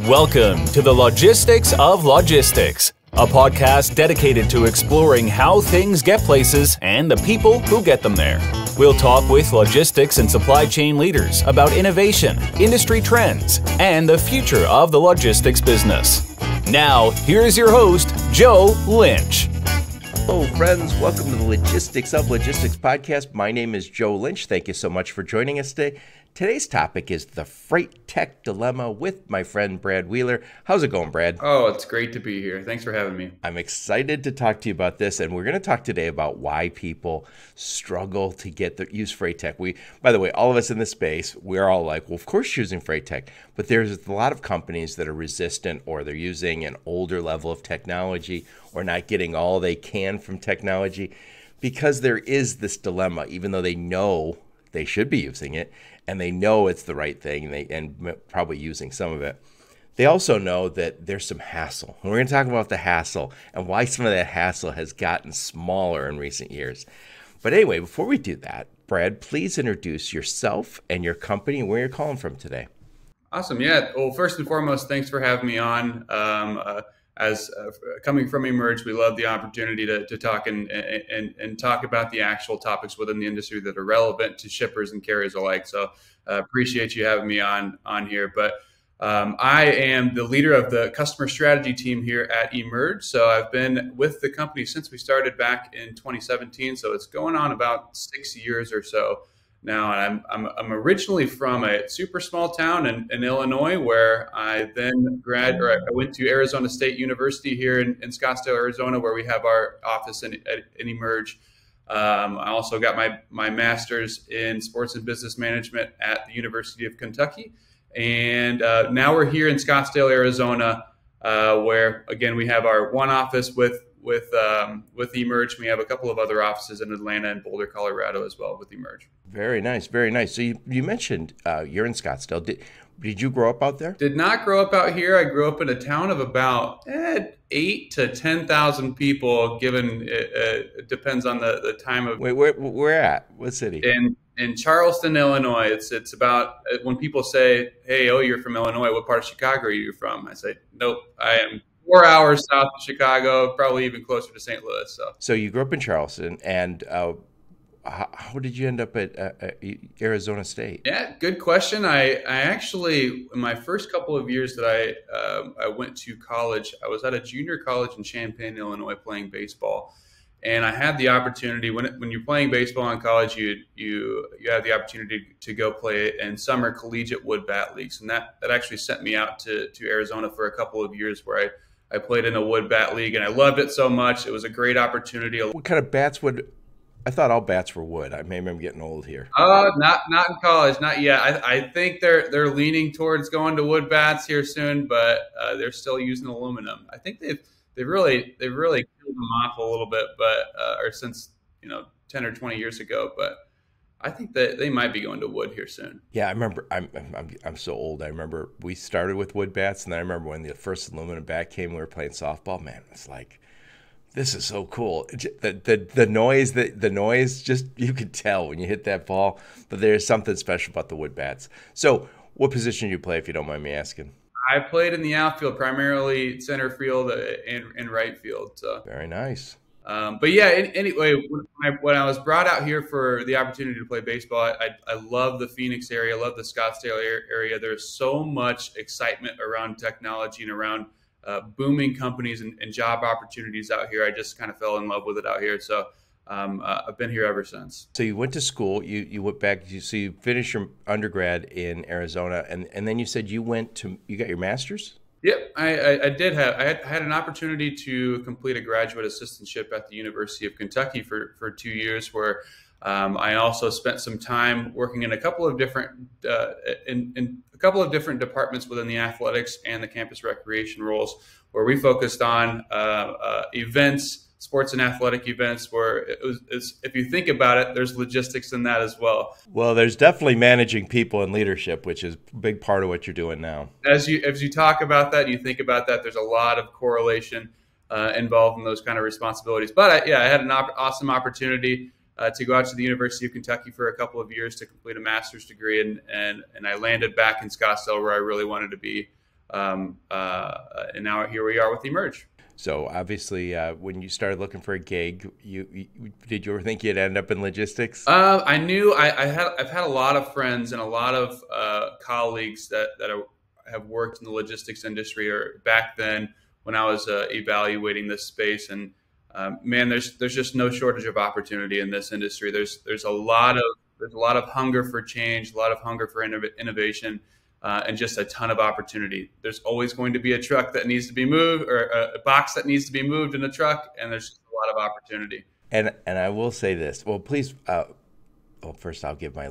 Welcome to the Logistics of Logistics, a podcast dedicated to exploring how things get places and the people who get them there. We'll talk with logistics and supply chain leaders about innovation, industry trends, and the future of the logistics business. Now, here's your host, Joe Lynch. Hello, friends. Welcome to the Logistics of Logistics podcast. My name is Joe Lynch. Thank you so much for joining us today. Today's topic is the FreightTech dilemma with my friend Brad Wheeler. How's it going, Brad? Oh, it's great to be here. Thanks for having me. I'm excited to talk to you about this, and we're going to talk today about why people struggle to use FreightTech. By the way, all of us in this space, we're all like, well, of course using FreightTech, but there's a lot of companies that are resistant, or they're using an older level of technology, or not getting all they can from technology, because there is this dilemma, even though they know they should be using it, and they know it's the right thing, and probably using some of it. They also know that there's some hassle. And we're going to talk about the hassle and why some of that hassle has gotten smaller in recent years. But anyway, before we do that, Brad, please introduce yourself and your company and where you're calling from today. Awesome. Yeah. Well, first and foremost, thanks for having me on. Coming from Emerge, we love the opportunity to talk and talk about the actual topics within the industry that are relevant to shippers and carriers alike. So appreciate you having me on here. But I am the leader of the customer strategy team here at Emerge. So I've been with the company since we started back in 2017. So it's going on about 6 years or so now. And I'm originally from a super small town in Illinois, where I then I went to Arizona State University here in Scottsdale, Arizona, where we have our office in Emerge. I also got my master's in sports and business management at the University of Kentucky. And now we're here in Scottsdale, Arizona, where, again, we have our one office with Emerge. We have a couple of other offices in Atlanta and Boulder, Colorado as well with Emerge. Very nice, very nice. So you mentioned you're in Scottsdale. Did you grow up out there? Did not grow up out here. I grew up in a town of about 8 to 10,000 people, given it depends on the time of... Wait, where at? What city? In Charleston, Illinois. It's about, when people say, hey, you're from Illinois, what part of Chicago are you from? I say, nope, I am 4 hours south of Chicago, probably even closer to St. Louis. So you grew up in Charleston, and how did you end up at Arizona State? Yeah, good question. I actually, in my first couple of years that I went to college, I was at a junior college in Champaign, Illinois, playing baseball. And I had the opportunity, when you're playing baseball in college, you have the opportunity to go play in summer collegiate wood bat leagues. And that actually sent me out to Arizona for a couple of years, where I played in a wood bat league, and I loved it so much. It was a great opportunity. What kind of bats I thought all bats were wood. I maybe I'm getting old here. Not in college, not yet. I think they're leaning towards going to wood bats here soon, but they're still using aluminum. I think they've really killed them off a little bit, but or since 10 or 20 years ago. But I think that they might be going to wood here soon. Yeah, I remember. I'm so old. I remember we started with wood bats, and then I remember when the first aluminum bat came. We were playing softball. Man, it's like, this is so cool. The noise, just, you could tell when you hit that ball. But there's something special about the wood bats. So, what position do you play, if you don't mind me asking? I played in the outfield, primarily center field and right field. So. Very nice. But yeah, anyway, when I was brought out here for the opportunity to play baseball, I love the Phoenix area, I love the Scottsdale area. There's so much excitement around technology and around booming companies and job opportunities out here. I just kind of fell in love with it out here. So I've been here ever since. So you went to school, you went back, so you finished your undergrad in Arizona, and then you said you got your master's? Yep, I did I had an opportunity to complete a graduate assistantship at the University of Kentucky for 2 years, where I also spent some time working in a couple of different departments within the athletics and the campus recreation roles, where we focused on events, sports and athletic events, where if you think about it, there's logistics in that as well. Well, there's definitely managing people and leadership, which is a big part of what you're doing now. As you talk about that, you think about that, there's a lot of correlation involved in those kind of responsibilities. But I had an awesome opportunity to go out to the University of Kentucky for a couple of years to complete a master's degree, and I landed back in Scottsdale, where I really wanted to be And now here we are with Emerge. So obviously, when you started looking for a gig, did you ever think you'd end up in logistics? I knew I've had a lot of friends and a lot of colleagues that have worked in the logistics industry, or back then when I was evaluating this space. And man, there's just no shortage of opportunity in this industry. There's a lot of hunger for change, a lot of hunger for innovation. And just a ton of opportunity. There's always going to be a truck that needs to be moved, or a box that needs to be moved in a truck, and there's just a lot of opportunity. And I will say this. Well, please. Well, first I'll give my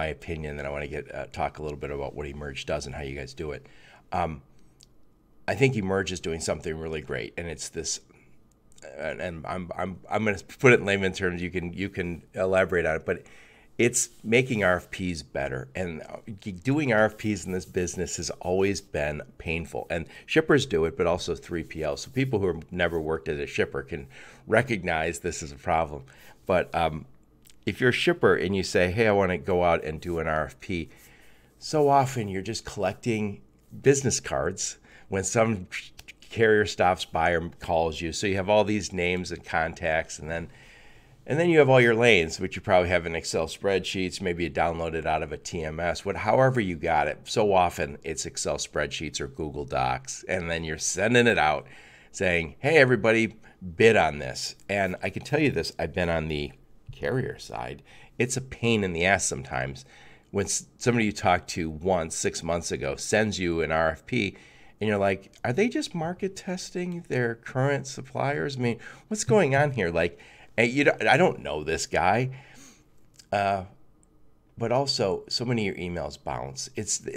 opinion. Then I want to talk a little bit about what Emerge does and how you guys do it. I think Emerge is doing something really great, and it's this. And I'm going to put it in layman terms. You can elaborate on it, but it's making RFPs better. And doing RFPs in this business has always been painful. And shippers do it, but also 3PL. So people who have never worked as a shipper can recognize this is a problem. But if you're a shipper and you say, hey, I want to go out and do an RFP, so often you're just collecting business cards when some carrier stops by or calls you. So you have all these names and contacts, and then you have all your lanes, which you probably have in Excel spreadsheets. Maybe you download it out of a TMS, however you got it. So often it's Excel spreadsheets or Google Docs. And then you're sending it out saying, hey, everybody, bid on this. And I can tell you this, I've been on the carrier side. It's a pain in the ass sometimes when somebody you talked to once 6 months ago sends you an RFP, and you're like, are they just market testing their current suppliers? I mean, what's going on here? Like, I don't know this guy, but also so many of your emails bounce. It's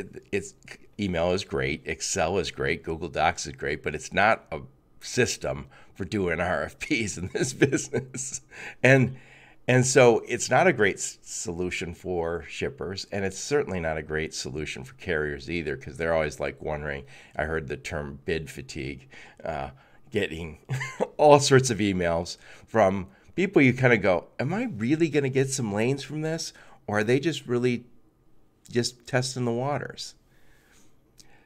email is great, Excel is great, Google Docs is great, but it's not a system for doing RFPs in this business, and so it's not a great solution for shippers, and it's certainly not a great solution for carriers either, because they're always like wondering. I heard the term bid fatigue, getting all sorts of emails from people you kind of go, am I really going to get some lanes from this? Or are they just really just testing the waters?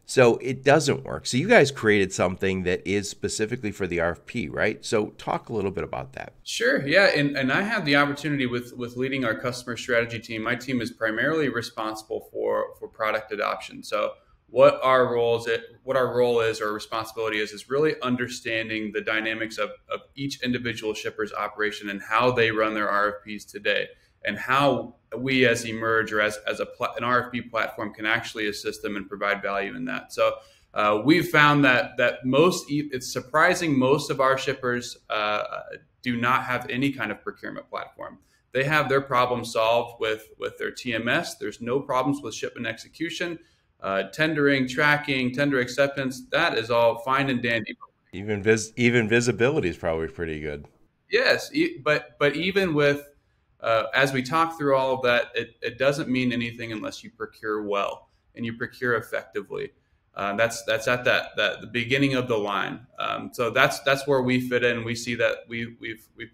So it doesn't work. So you guys created something that is specifically for the RFP, right? So talk a little bit about that. Sure. Yeah. And I have the opportunity with leading our customer strategy team. My team is primarily responsible for product adoption. So what our role is or responsibility is really understanding the dynamics of each individual shipper's operation and how they run their RFPs today, and how we as Emerge or as an RFP platform can actually assist them and provide value in that. So we've found that it's surprising, most of our shippers do not have any kind of procurement platform. They have their problem solved with their TMS. There's no problems with shipment execution. Tendering, tracking, tender acceptance, that is all fine and dandy. Even visibility is probably pretty good. Yes, but even with, as we talk through all of that, it doesn't mean anything unless you procure well and you procure effectively. That's at the beginning of the line. So that's where we fit in. We see that we've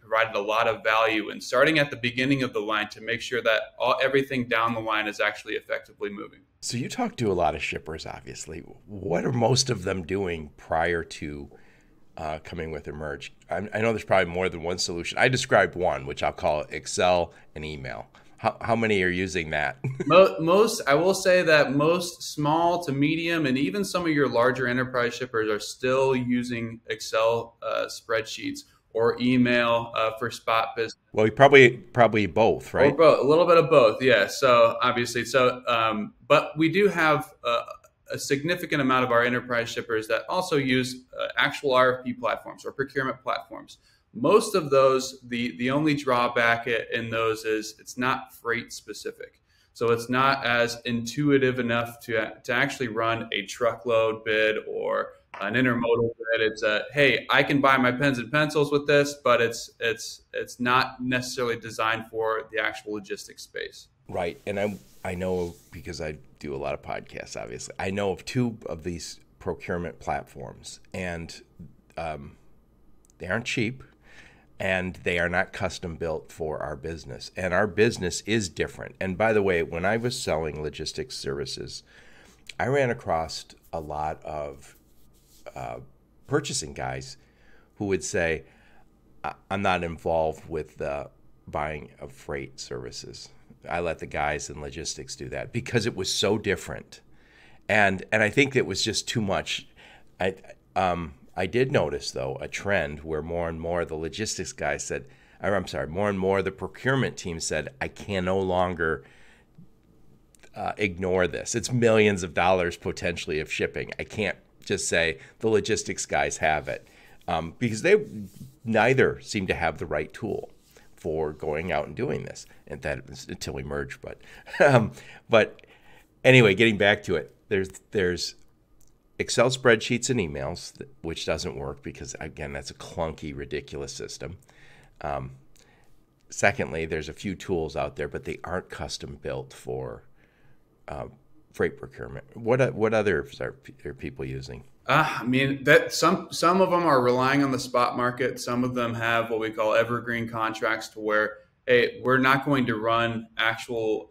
provided a lot of value in starting at the beginning of the line to make sure that everything down the line is actually effectively moving. So you talk to a lot of shippers, obviously. What are most of them doing prior to coming with Emerge? I know there's probably more than one solution. I described one, which I'll call Excel and email. How many are using that? Most, I will say that most small to medium and even some of your larger enterprise shippers are still using Excel spreadsheets or email for spot business. Well, probably both, right? Or both, a little bit of both, yeah. So obviously, but we do have a significant amount of our enterprise shippers that also use actual RFP platforms or procurement platforms. Most of those, the only drawback in those is it's not freight specific. So it's not as intuitive enough to actually run a truckload bid or an intermodal bid. It's hey, I can buy my pens and pencils with this, but it's not necessarily designed for the actual logistics space. Right. And I know, because I do a lot of podcasts, obviously, I know of two of these procurement platforms, and they aren't cheap. And they are not custom built for our business. And our business is different. And by the way, when I was selling logistics services, I ran across a lot of purchasing guys who would say, I'm not involved with the buying of freight services. I let the guys in logistics do that because it was so different. And I think it was just too much. I did notice, though, a trend where more and more the logistics guys said, or I'm sorry, more and more the procurement team said, I can no longer ignore this. It's millions of dollars potentially of shipping. I can't just say the logistics guys have it because they neither seem to have the right tool for going out and doing this. And that was until we merged. But anyway, getting back to it, there's Excel spreadsheets and emails, which doesn't work because, again, that's a clunky, ridiculous system. Secondly, there's a few tools out there, but they aren't custom built for freight procurement. What others are people using? I mean, that some of them are relying on the spot market. Some of them have what we call evergreen contracts, to where, hey, we're not going to run actual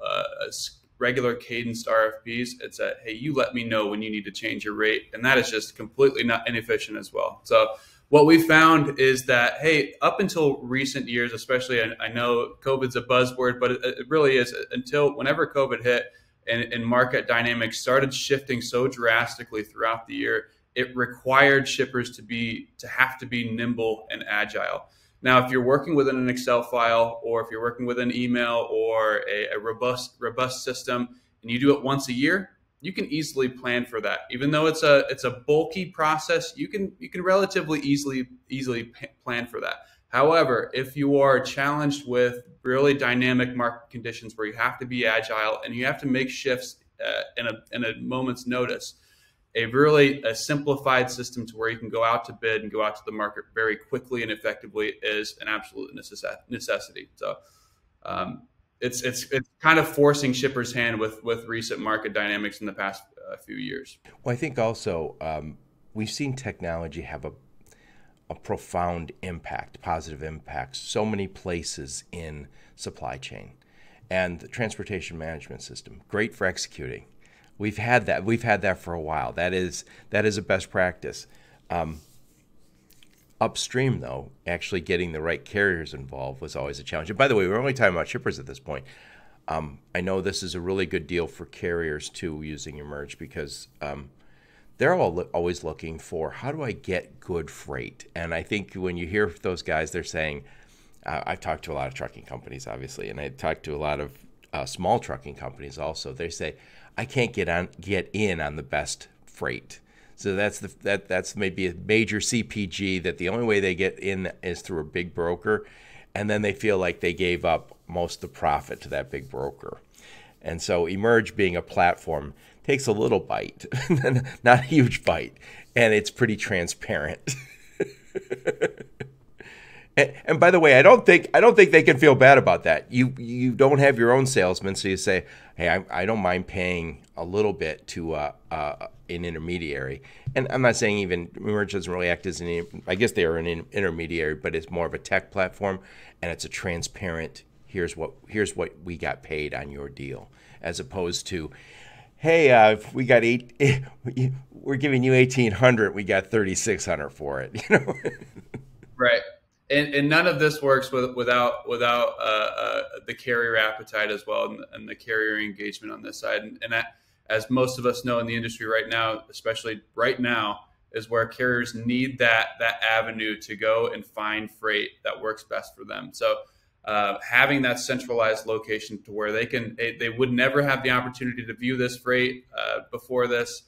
regular cadenced RFPs. It's a, hey, you let me know when you need to change your rate, and that is just completely not inefficient as well. So what we found is that, hey, up until recent years, especially, I know COVID's a buzzword, but it really is, until whenever COVID hit and market dynamics started shifting so drastically throughout the year, it required shippers to have to be nimble and agile. Now, if you're working within an Excel file, or if you're working with an email or a robust system, and you do it once a year, you can easily plan for that. Even though it's a bulky process, you can relatively easily plan for that. However, if you are challenged with really dynamic market conditions where you have to be agile and you have to make shifts in a moment's notice, a simplified system to where you can go out to bid and go out to the market very quickly and effectively is an absolute necessity. So it's kind of forcing shippers' hand with recent market dynamics in the past few years. Well, I think also we've seen technology have a profound impact, positive impact, so many places in supply chain. And the transportation management system, great for executing. We've had that for a while. That is a best practice. Upstream, though, actually getting the right carriers involved was always a challenge. And by the way, we're only talking about shippers at this point. I know this is a really good deal for carriers too, using Emerge, because they're always looking for, how do I get good freight? And I think when you hear those guys, they're saying, I've talked to a lot of trucking companies, obviously, and I talked to a lot of small trucking companies also. They say, I can't get in on the best freight. So that's maybe a major CPG that the only way they get in is through a big broker, and then they feel like they gave up most of the profit to that big broker. And so Emerge, being a platform, takes a little bite, not a huge bite, and it's pretty transparent. And by the way, I don't think they can feel bad about that. You don't have your own salesman, so you say, hey, I don't mind paying a little bit to an intermediary. And I'm not saying even Emerge doesn't really act as I guess they are an intermediary, but it's more of a tech platform, and it's a transparent, here's what we got paid on your deal, as opposed to, hey, we got we're giving you $1,800, we got $3,600 for it, Right. And none of this works without the carrier appetite as well, and the carrier engagement on this side. And that, as most of us know in the industry right now, especially right now, is where carriers need that avenue to go and find freight that works best for them. So having that centralized location to where they would never have the opportunity to view this freight before this.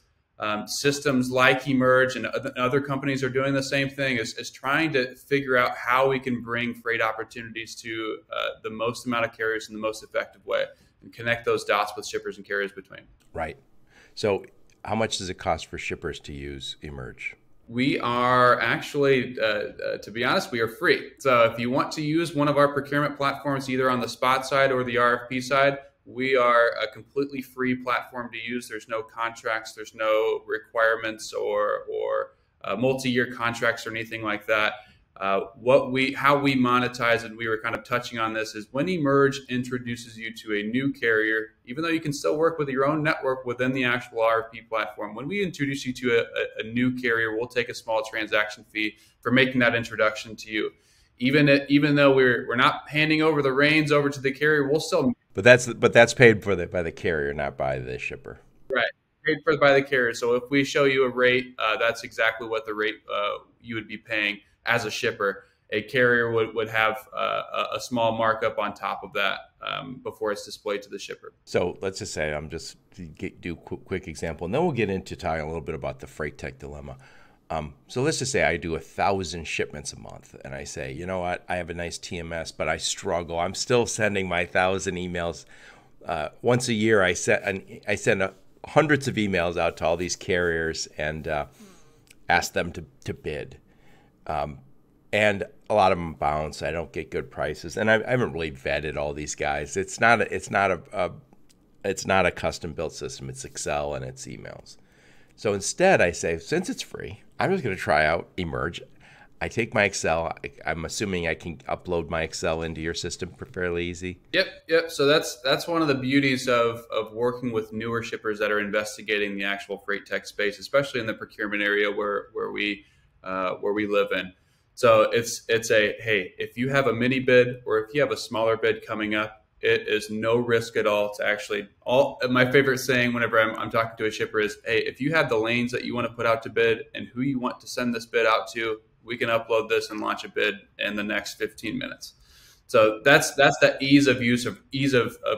Systems like Emerge and other companies are doing the same thing, is trying to figure out how we can bring freight opportunities to the most amount of carriers in the most effective way, and connect those dots with shippers and carriers between. Right. So how much does it cost for shippers to use Emerge? We are actually, to be honest, we are free. So if you want to use one of our procurement platforms, either on the spot side or the RFP side, we are a completely free platform to use. There's no contracts, there's no requirements or multi-year contracts or anything like that. How we monetize, and we were kind of touching on this, is when Emerge introduces you to a new carrier, even though you can still work with your own network within the actual RFP platform, when we introduce you to a new carrier, we'll take a small transaction fee for making that introduction to you. Even though we're not handing over the reins over to the carrier, we'll still. But that's paid for by the carrier, not by the shipper. Right. Paid for by the carrier. So if we show you a rate, that's exactly what the rate you would be paying as a shipper. A carrier would have a small markup on top of that before it's displayed to the shipper. So let's just say I'm just do a quick example, and then we'll get into talking a little bit about the FreightTech dilemma. So let's just say I do 1,000 shipments a month, and I say, you know what, I have a nice TMS, but I struggle. I'm still sending my 1,000 emails. Once a year, I send hundreds of emails out to all these carriers and ask them to bid. And a lot of them bounce. I don't get good prices, and I haven't really vetted all these guys. It's not a custom built system. It's Excel and it's emails. So instead, I say, since it's free, I'm just going to try out Emerge. I take my Excel. I'm assuming I can upload my Excel into your system fairly easy. Yep. So that's one of the beauties of working with newer shippers that are investigating the actual FreightTech space, especially in the procurement area where we live in. So it's hey, if you have a mini bid or if you have a smaller bid coming up, it is no risk at all to actually my favorite saying whenever I'm talking to a shipper is, hey, if you have the lanes that you want to put out to bid and who you want to send this bid out to, we can upload this and launch a bid in the next 15 minutes. So that's that ease of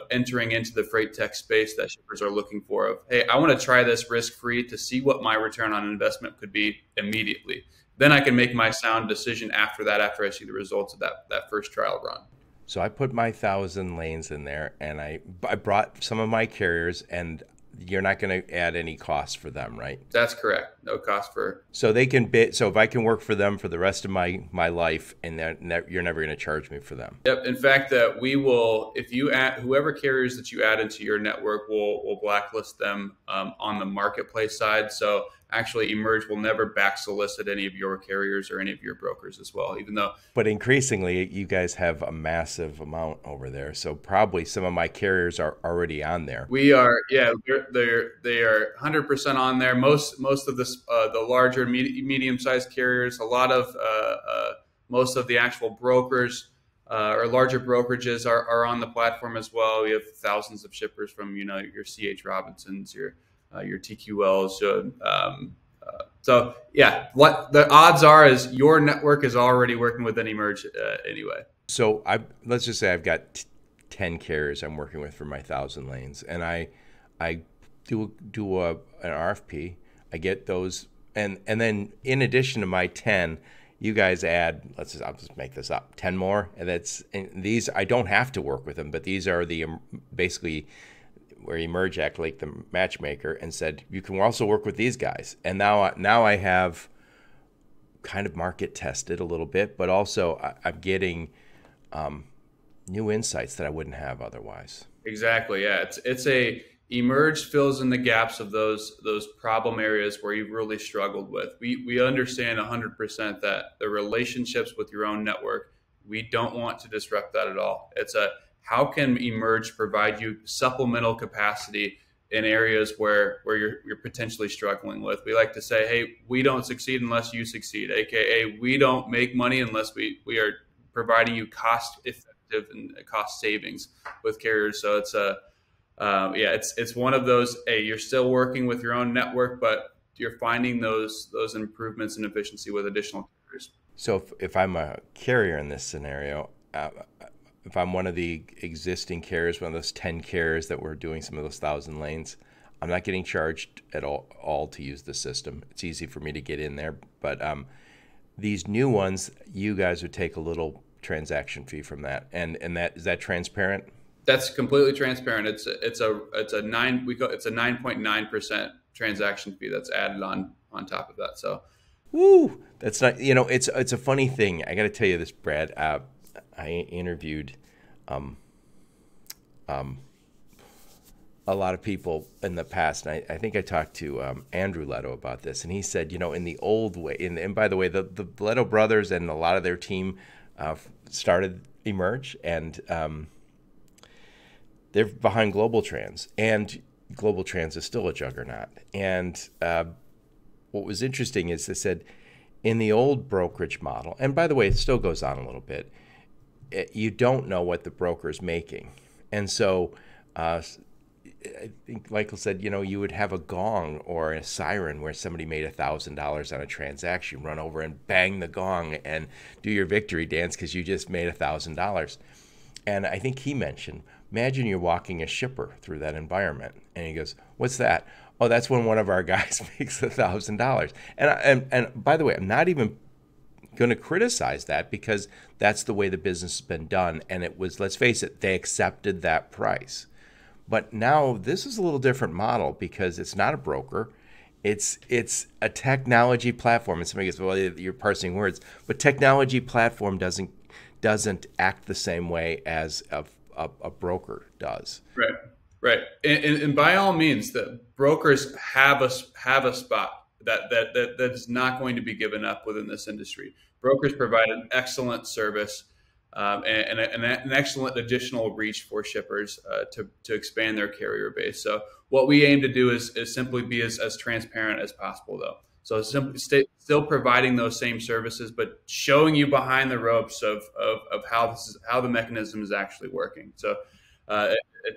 entering into the FreightTech space that shippers are looking for. Of, hey, I want to try this risk-free to see what my return on investment could be immediately. Then I can make my sound decision after that, after I see the results of that first trial run. So I put my 1,000 lanes in there, and I brought some of my carriers, and you're not going to add any cost for them, right? That's correct. No cost for. So they can bid. So if I can work for them for the rest of my life, and you're never going to charge me for them. Yep. In fact, we will, if you add whoever carriers that you add into your network, we'll blacklist them on the marketplace side. So actually, Emerge will never back solicit any of your carriers or any of your brokers as well, even though. But increasingly, you guys have a massive amount over there. So probably some of my carriers are already on there. We are, yeah, they are 100% on there. Most of the larger medium-sized carriers, a lot of most of the actual brokers or larger brokerages are on the platform as well. We have thousands of shippers from your C.H. Robinsons, your TQLs. So yeah, what the odds are is your network is already working with an Emerge anyway. So let's just say I've got 10 carriers I'm working with for my 1,000 lanes, and I do an RFP. I get those, and then in addition to my 10, you guys add, I'll just make this up, 10 more, and these I don't have to work with them, but these are the basically where Emerge act like the matchmaker and said you can also work with these guys, and now I have kind of market tested a little bit, but also I'm getting new insights that I wouldn't have otherwise. Exactly. Yeah, it's a Emerge fills in the gaps of those problem areas where you've really struggled with. We understand 100% that the relationships with your own network, we don't want to disrupt that at all. It's how can Emerge provide you supplemental capacity in areas where you're potentially struggling with. We like to say, hey, we don't succeed unless you succeed, aka we don't make money unless we are providing you cost effective and cost savings with carriers. So it's one of those, hey, you're still working with your own network, but you're finding those improvements in efficiency with additional carriers. So if I'm a carrier in this scenario, if I'm one of the existing carriers, one of those 10 carriers that were doing some of those 1,000 lanes, I'm not getting charged at all to use the system. It's easy for me to get in there. But these new ones, you guys would take a little transaction fee from that. And is that transparent? That's completely transparent. It's a 9.9% transaction fee that's added on top of that. So, woo, that's not, it's a funny thing. I got to tell you this, Brad. I interviewed a lot of people in the past, and I think I talked to Andrew Leto about this, and he said, in the old way, and by the way, the Leto brothers and a lot of their team started Emerge, and they're behind Global Trans, and Global Trans is still a juggernaut. And what was interesting is they said in the old brokerage model, and by the way, it still goes on a little bit, you don't know what the broker is making. And so I think Michael said, you would have a gong or a siren where somebody made $1,000 on a transaction, run over and bang the gong and do your victory dance because you just made $1,000. And I think he mentioned, imagine you're walking a shipper through that environment. And he goes, what's that? Oh, that's when one of our guys makes $1,000. And by the way, I'm not even going to criticize that because that's the way the business has been done. And it was, let's face it, they accepted that price. But now this is a little different model because it's not a broker. It's a technology platform. And somebody goes, well, you're parsing words. But technology platform doesn't act the same way as a broker does. Right. And by all means, the brokers have a spot that is not going to be given up within this industry. Brokers provide an excellent service and an excellent additional reach for shippers to expand their carrier base. So what we aim to do is simply be as transparent as possible, though. So still providing those same services, but showing you behind the ropes of how the mechanism is actually working. So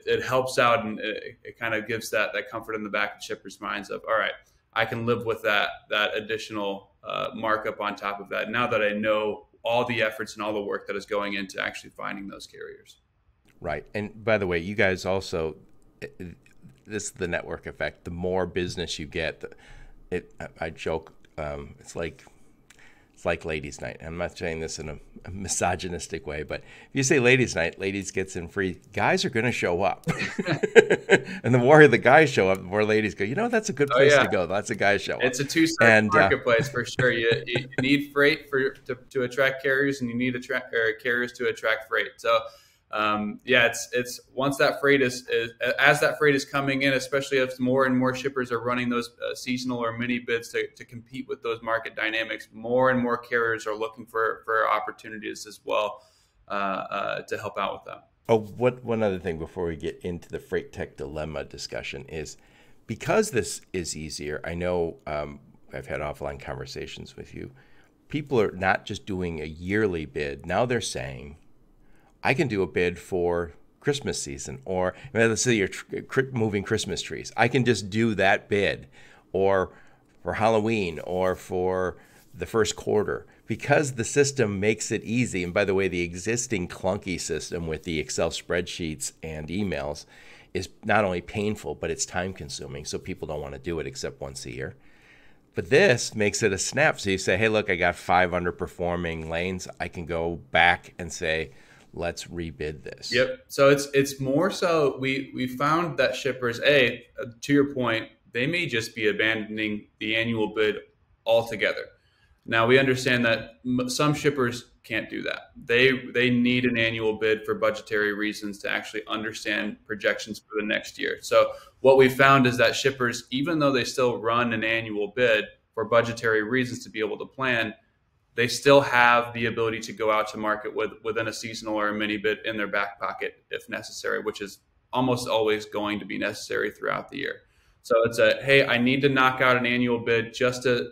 it helps out, and it kind of gives that comfort in the back of shippers' minds of, all right, I can live with that additional markup on top of that now that I know all the efforts and all the work that is going into actually finding those carriers. Right. And by the way, you guys also, this is the network effect. The more business you get, I joke, it's like ladies' night. I'm not saying this in a misogynistic way, but if you say ladies' night, ladies gets in free, guys are going to show up. And the more the guys show up, the more ladies go, that's a good place to go. Lots of guys show up. It's a two-sided marketplace for sure. You need freight to attract carriers, and you need carriers to attract freight. So it's once that freight as that freight is coming in, especially as more and more shippers are running those seasonal or mini bids to compete with those market dynamics, more and more carriers are looking for opportunities as well to help out with that. Oh, one other thing before we get into the FreightTech dilemma discussion is, because this is easier, I know I've had offline conversations with you. People are not just doing a yearly bid. Now they're saying, I can do a bid for Christmas season, or let's say you're moving Christmas trees. I can just do that bid, or for Halloween, or for the first quarter, because the system makes it easy. And by the way, the existing clunky system with the Excel spreadsheets and emails is not only painful, but it's time consuming. So people don't want to do it except once a year. But this makes it a snap. So you say, hey, look, I got 5 underperforming lanes. I can go back and say, let's rebid this. Yep. So it's more so we found that shippers, to your point, they may just be abandoning the annual bid altogether. Now, we understand that some shippers can't do that. They need an annual bid for budgetary reasons to actually understand projections for the next year. So what we found is that shippers, even though they still run an annual bid for budgetary reasons to be able to plan, they still have the ability to go out to market within a seasonal or a mini bid in their back pocket if necessary, which is almost always going to be necessary throughout the year. So it's hey, I need to knock out an annual bid just to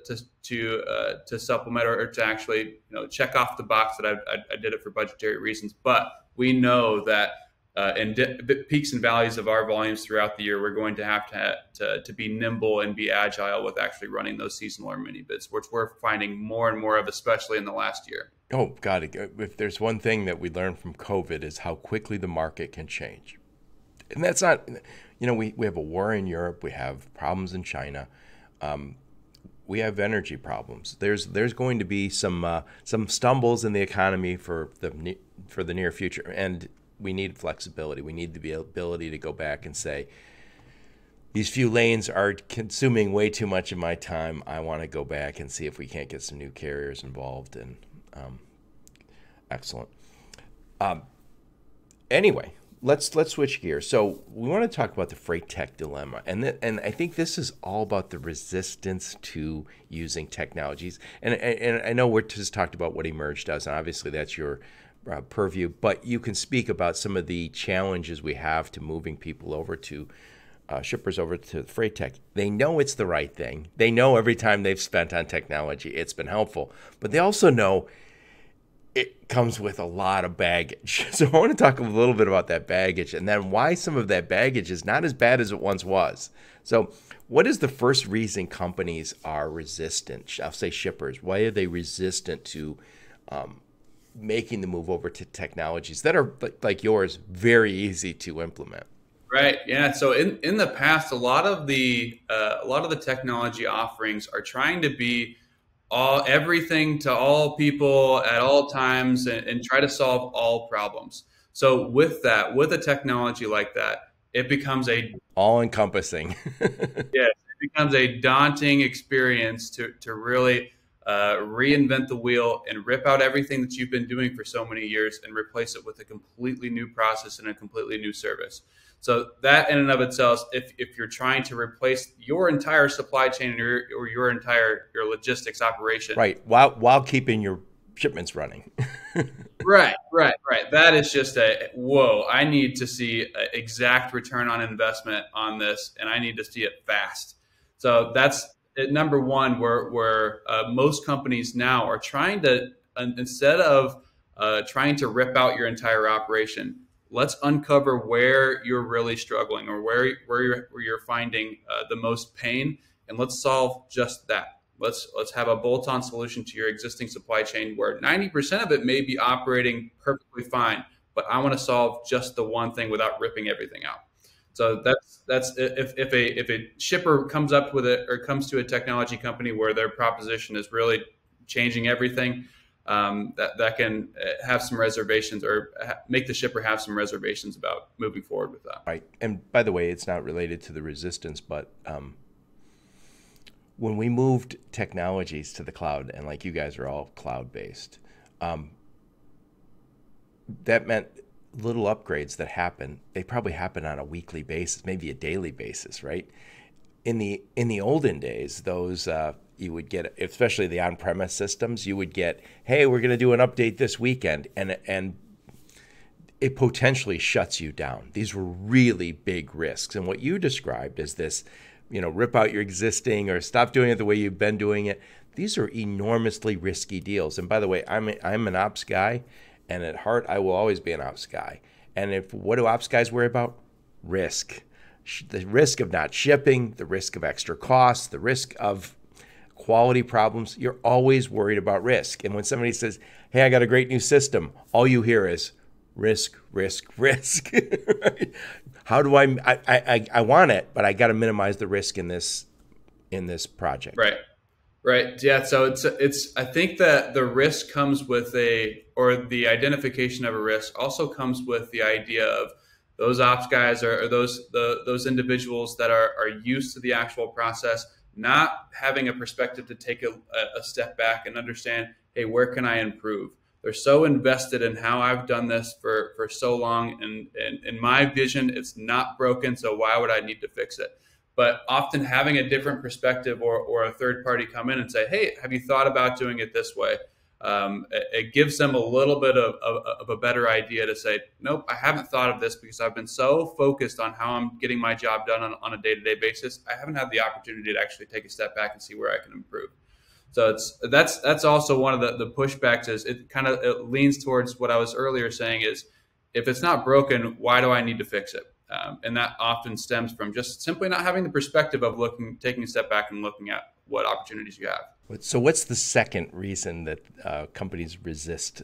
supplement or to actually check off the box that I did it for budgetary reasons. But we know that in peaks and valleys of our volumes throughout the year, we're going to have to be nimble and be agile with actually running those seasonal or mini bids, which we're finding more and more of, especially in the last year. Oh, God. If there's one thing that we learned from COVID is how quickly the market can change. And that's not, we have a war in Europe. We have problems in China. We have energy problems. There's going to be some stumbles in the economy for the near future. And we need flexibility. We need the ability to go back and say, these few lanes are consuming way too much of my time. I want to go back and see if we can't get some new carriers involved. And excellent. Anyway, let's switch gears. So we want to talk about the FreightTech dilemma, and I think this is all about the resistance to using technologies. And I know we're just talked about what Emerge does, and obviously that's your purview. But you can speak about some of the challenges we have to moving people over to shippers over to FreightTech. They know it's the right thing. They know every time they've spent on technology, it's been helpful. But they also know it comes with a lot of baggage. So I want to talk a little bit about that baggage and then why some of that baggage is not as bad as it once was. So what is the first reason companies are resistant? I'll say shippers. Why are they resistant to making the move over to technologies that are like yours, very easy to implement? Right. Yeah. So in the past, a lot of the technology offerings are trying to be everything to all people at all times and try to solve all problems. So with a technology like that, it becomes all encompassing. Yes, it becomes a daunting experience to really reinvent the wheel and rip out everything that you've been doing for so many years and replace it with a completely new process and a completely new service. So that in and of itself, if you're trying to replace your entire supply chain or your entire logistics operation, right, while keeping your shipments running, right. That is just whoa. I need to see an exact return on investment on this, and I need to see it fast. So that's number one, where most companies now are trying to instead of trying to rip out your entire operation. Let's uncover where you're really struggling or where you're finding the most pain, and let's solve just that. Let's have a bolt-on solution to your existing supply chain where 90% of it may be operating perfectly fine, but I want to solve just the one thing without ripping everything out. So that's if a shipper comes up with it or comes to a technology company where their proposition is really changing everything. That can have some reservations or make the shipper have some reservations about moving forward with that. Right. And by the way, it's not related to the resistance, but when we moved technologies to the cloud, and like you guys are all cloud-based, that meant little upgrades that happen. They probably happen on a weekly basis, maybe a daily basis, right? In the olden days, those you would get, especially the on-premise systems, you would get, hey, we're going to do an update this weekend, and it potentially shuts you down. These were really big risks. And what you described is this, rip out your existing or stop doing it the way you've been doing it. These are enormously risky deals. And by the way, I'm an ops guy, and at heart, I will always be an ops guy. And what do ops guys worry about? Risk. The risk of not shipping, the risk of extra costs, the risk of quality problems. You're always worried about risk. And when somebody says, hey, I got a great new system, all you hear is risk, risk, risk. How do I want it, but I got to minimize the risk in this project. Right. Yeah. So it's I think that the risk comes with the identification of a risk also comes with the idea of those ops guys or those individuals that are used to the actual process, not having a perspective to take a step back and understand, hey, where can I improve? They're so invested in how I've done this for so long. And in my vision, it's not broken. So why would I need to fix it? But often having a different perspective or a third party come in and say, hey, have you thought about doing it this way? It gives them a little bit of a better idea to say, nope, I haven't thought of this because I've been so focused on how I'm getting my job done on a day-to-day basis. I haven't had the opportunity to actually take a step back and see where I can improve. So that's also one of the pushbacks is it leans towards what I was earlier saying is if it's not broken, why do I need to fix it? And that often stems from just simply not having the perspective of taking a step back and looking at what opportunities you have. So what's the second reason that companies resist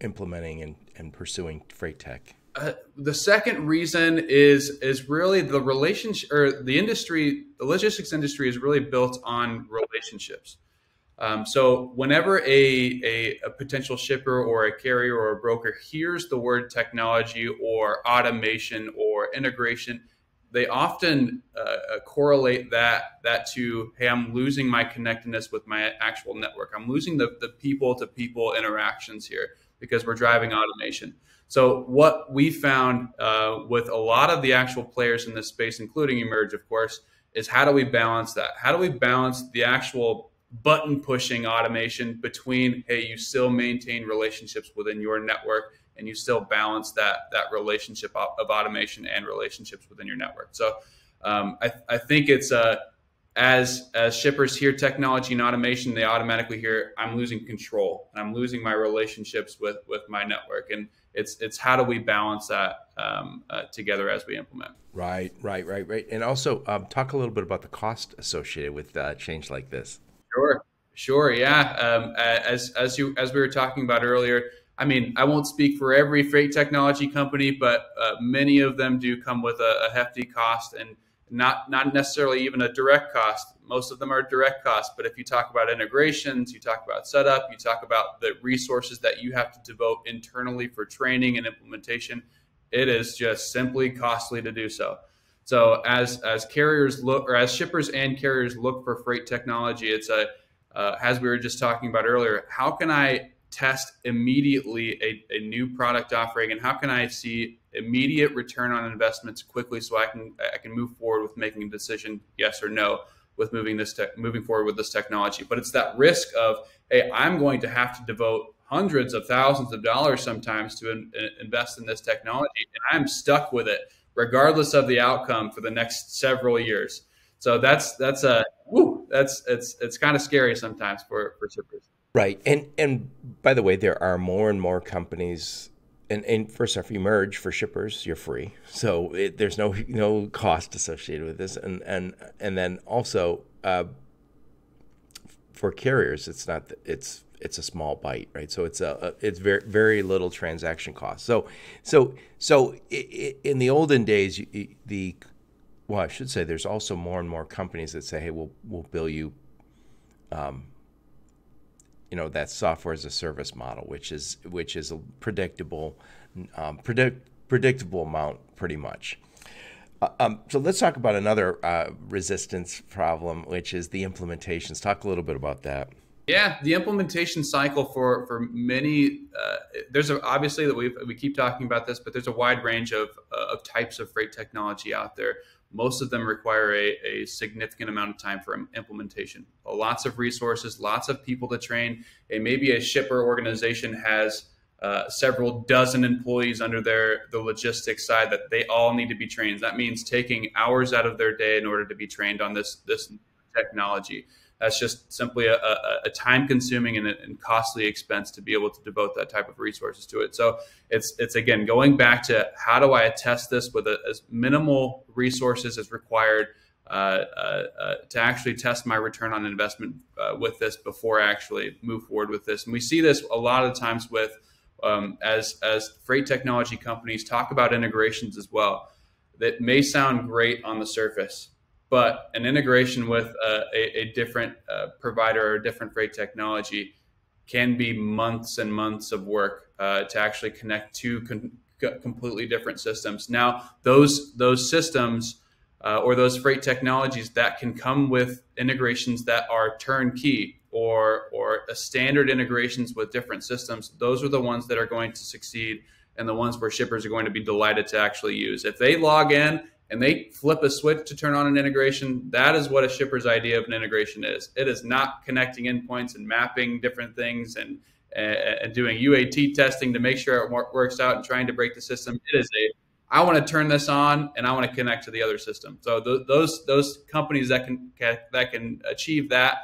implementing and pursuing FreightTech? The second reason is really the relationship, or the logistics industry is really built on relationships. So whenever a potential shipper or a carrier or a broker hears the word technology or automation or integration, they often correlate that to, hey, I'm losing my connectedness with my actual network. I'm losing the people-to-people interactions here because we're driving automation. So what we found with a lot of the actual players in this space, including Emerge, of course, is how do we balance that? How do we balance the actual button pushing automation between, hey, you still maintain relationships within your network and you still balance that relationship of automation and relationships within your network. So I think it's as shippers hear technology and automation, they automatically hear I'm losing control and I'm losing my relationships with my network. And it's how do we balance that together as we implement. Right. And also talk a little bit about the cost associated with change like this. Sure, yeah. As we were talking about earlier, I mean, I won't speak for every freight technology company, but many of them do come with a hefty cost, and not necessarily even a direct cost. Most of them are direct costs, but if you talk about integrations, you talk about setup, you talk about the resources that you have to devote internally for training and implementation, it is just simply costly to do so. So as carriers look, or as shippers and carriers look for freight technology, it's as we were just talking about earlier, how can I test immediately a new product offering, and how can I see immediate return on investments quickly so I can move forward with making a decision, yes or no, with moving forward with this technology. But it's that risk of, hey, I'm going to have to devote hundreds of thousands of dollars sometimes to invest in this technology, and I'm stuck with it regardless of the outcome for the next several years. So it's kind of scary sometimes for shippers. Right. And by the way, there are more and more companies, and first off, Emerge for shippers, you're free. So there's no cost associated with this. And then also for carriers, it's a small bite, right? So it's very, very little transaction cost. So in the olden days, I should say there's also more and more companies that say, hey, we'll bill you that software as a service model, which is a predictable amount pretty much. So let's talk about another resistance problem, which is the implementations. Talk a little bit about that. Yeah, the implementation cycle for many, obviously that we keep talking about this, but there's a wide range of types of freight technology out there. Most of them require a significant amount of time for implementation. Lots of resources, lots of people to train. Maybe a shipper organization has several dozen employees under the logistics side that they all need to be trained. That means taking hours out of their day in order to be trained on this technology. That's just simply a time-consuming and costly expense to be able to devote that type of resources to it. So it's again going back to how do I test this with as minimal resources as required to actually test my return on investment with this before I actually move forward with this. And we see this a lot of times with as freight technology companies talk about integrations as well. That may sound great on the surface, but an integration with a different provider or a different freight technology can be months and months of work to actually connect two completely different systems. Now, those systems or those freight technologies that can come with integrations that are turnkey or a standard integrations with different systems, those are the ones that are going to succeed and the ones where shippers are going to be delighted to actually use. If they log in and they flip a switch to turn on an integration, that is what a shipper's idea of an integration is. It is not connecting endpoints and mapping different things and doing UAT testing to make sure it works out and trying to break the system. It is I want to turn this on and I want to connect to the other system. So those companies that can achieve that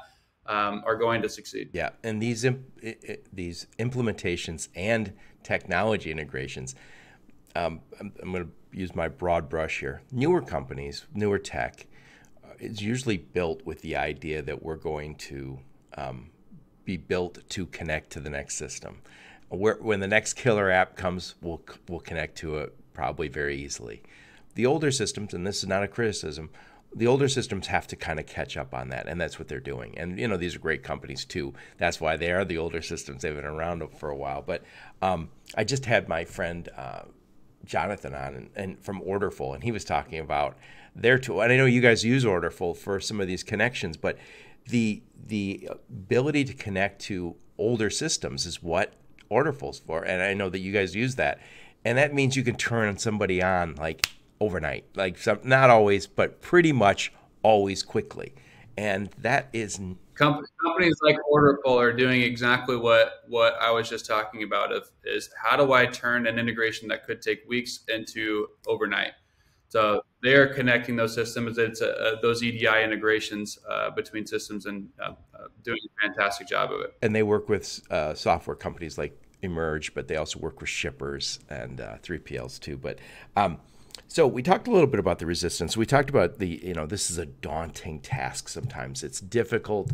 are going to succeed. Yeah, and these implementations and technology integrations, I'm going to use my broad brush here. Newer companies, newer tech, is usually built with the idea that we're going to be built to connect to the next system. When the next killer app comes, we'll connect to it probably very easily. The older systems, and this is not a criticism, the older systems have to kind of catch up on that, and that's what they're doing. And these are great companies too. That's why they are the older systems. They've been around for a while. But I just had my friend Jonathan on and from Orderful, and he was talking about their tool. And I know you guys use Orderful for some of these connections, but the ability to connect to older systems is what Orderful's for. And I know that you guys use that. And that means you can turn somebody on like overnight, like not always, but pretty much always quickly. And that is companies like Orderful are doing exactly what I was just talking about. Is how do I turn an integration that could take weeks into overnight? So they are connecting those systems. It's those EDI integrations between systems and doing a fantastic job of it. And they work with software companies like Emerge, but they also work with shippers and 3PLs too. But so we talked a little bit about the resistance. We talked about this is a daunting task sometimes. It's difficult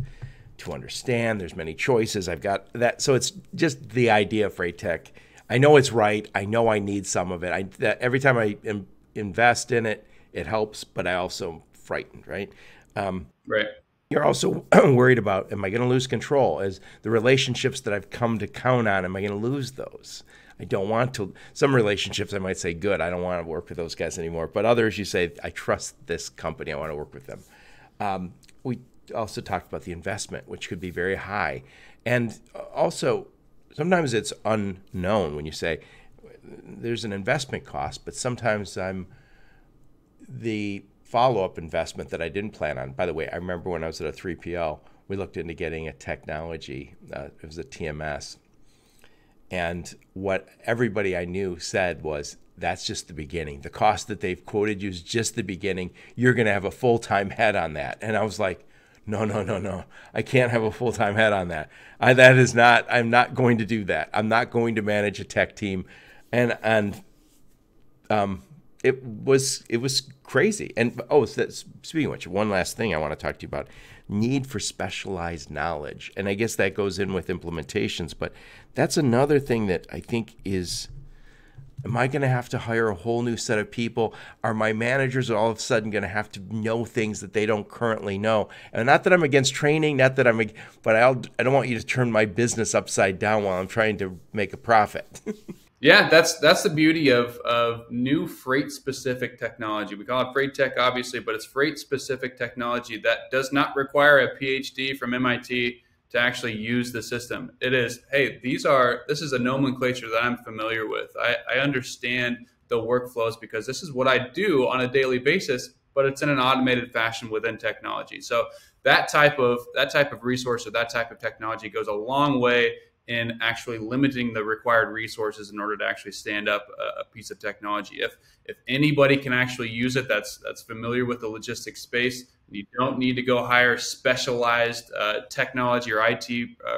to understand. There's many choices. I've got that. So it's just the idea of FreightTech. I know it's right. I know I need some of it. Every time I invest in it, it helps, but I also am frightened, right? Right. You're also worried about, am I going to lose control? As the relationships that I've come to count on, am I going to lose those? I don't want to. Some relationships I might say, good, I don't want to work with those guys anymore. But others you say, I trust this company, I want to work with them. We also talked about the investment, which could be very high. And also, sometimes it's unknown when you say, there's an investment cost, but sometimes the follow-up investment that I didn't plan on. By the way, I remember when I was at a 3PL, we looked into getting a technology. It was a TMS. And what everybody I knew said was, that's just the beginning. The cost that they've quoted you is just the beginning. You're going to have a full-time head on that. And I was like, no. I can't have a full-time head on that. I'm not going to do that. I'm not going to manage a tech team. And it was crazy. And speaking of which, one last thing I want to talk to you about: need for specialized knowledge. And I guess that goes in with implementations, but that's another thing that I think is, am I going to have to hire a whole new set of people? Are my managers all of a sudden going to have to know things that they don't currently know? And not that I'm against training, but I don't want you to turn my business upside down while I'm trying to make a profit. Yeah, that's the beauty of new freight-specific technology. We call it FreightTech, obviously, but it's freight-specific technology that does not require a PhD from MIT to actually use the system. It is, hey, this is a nomenclature that I'm familiar with. I understand the workflows because this is what I do on a daily basis, but it's in an automated fashion within technology. So that type of resource or that type of technology goes a long way in actually limiting the required resources in order to actually stand up a piece of technology. If anybody can actually use it, that's familiar with the logistics space, you don't need to go hire specialized technology or IT